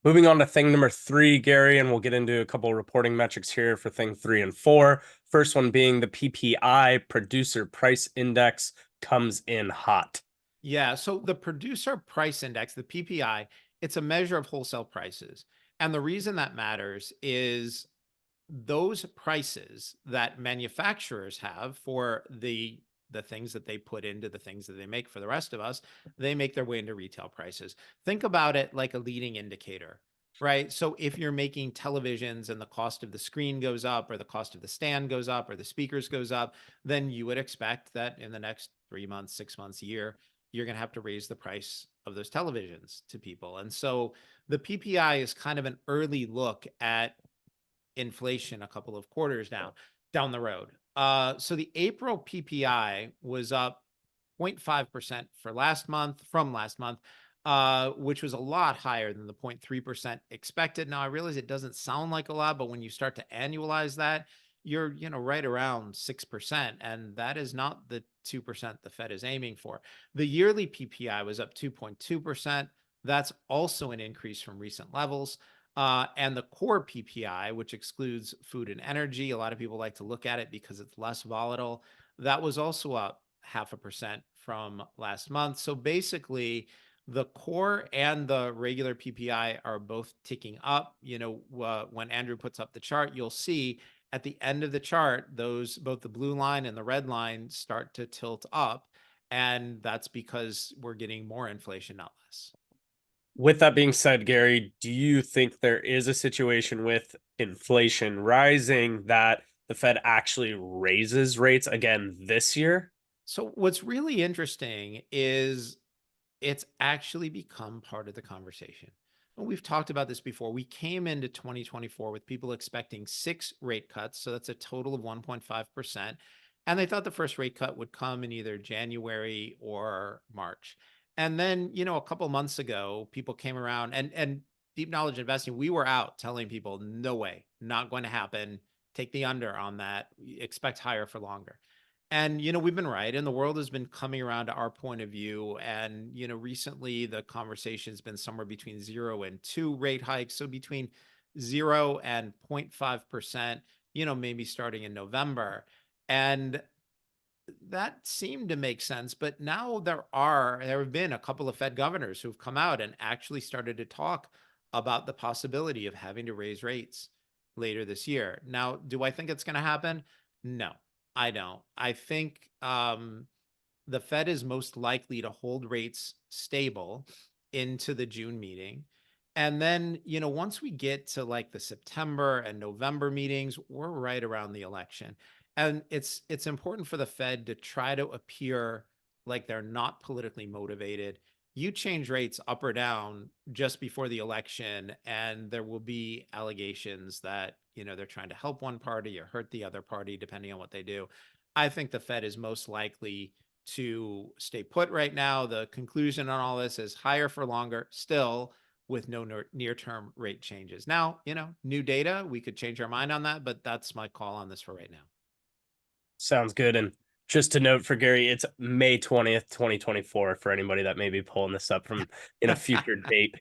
Moving on to thing number 3, Gary, and we'll get into a couple of reporting metrics here for thing 3 and 4. First one being the PPI, Producer Price Index, comes in hot. Yeah, so the producer price index, the PPI, it's a measure of wholesale prices. And the reason that matters is those prices that manufacturers have for the things that they put into the things that they make for the rest of us, they make their way into retail prices. Think about it like a leading indicator, right? So if you're making televisions and the cost of the screen goes up or the cost of the stand goes up or the speakers goes up, then you would expect that in the next 3 months, 6 months, a year, you're going to have to raise the price of those televisions to people. And so the PPI is kind of an early look at inflation a couple of quarters down the road. So the April PPI was up 0.5% for last month from last month, which was a lot higher than the 0.3% expected. Now I realize it doesn't sound like a lot, but when you start to annualize that, you're right around 6%, and that is not the 2% the Fed is aiming for. The yearly PPI was up 2.2%. That's also an increase from recent levels. And the core PPI, which excludes food and energy, a lot of people like to look at it because it's less volatile. That was also up 0.5% from last month. So basically, the core and the regular PPI are both ticking up. When Andrew puts up the chart, you'll see at the end of the chart, both the blue line and the red line start to tilt up. And that's because we're getting more inflation, not less. With that being said, Gary, do you think there is a situation with inflation rising that the Fed actually raises rates again this year? So what's really interesting is it's actually become part of the conversation. And we've talked about this before. We came into 2024 with people expecting 6 rate cuts. So that's a total of 1.5%. And they thought the first rate cut would come in either January or March. And then, a couple months ago, people came around and deep knowledge investing, we were out telling people, no way, not going to happen. Take the under on that. Expect higher for longer. And, we've been right, and the world has been coming around to our point of view. And, recently the conversation has been somewhere between 0 and 2 rate hikes. So between 0 and 0.5%, maybe starting in November. And that seemed to make sense. But now there have been a couple of Fed governors who've come out and actually started to talk about the possibility of having to raise rates later this year. Now, do I think it's going to happen? No, I don't. I think the Fed is most likely to hold rates stable into the June meeting. And then, once we get to like the September and November meetings, we're right around the election. And it's important for the Fed to try to appear like they're not politically motivated. You change rates up or down just before the election, and there will be allegations that, they're trying to help one party or hurt the other party, depending on what they do. I think the Fed is most likely to stay put right now. The conclusion on all this is higher for longer, still with no near-term rate changes. Now, new data, we could change our mind on that, but that's my call on this for right now. Sounds good. And just to note for Gary, it's May 20th, 2024 for anybody that may be pulling this up from in a future date.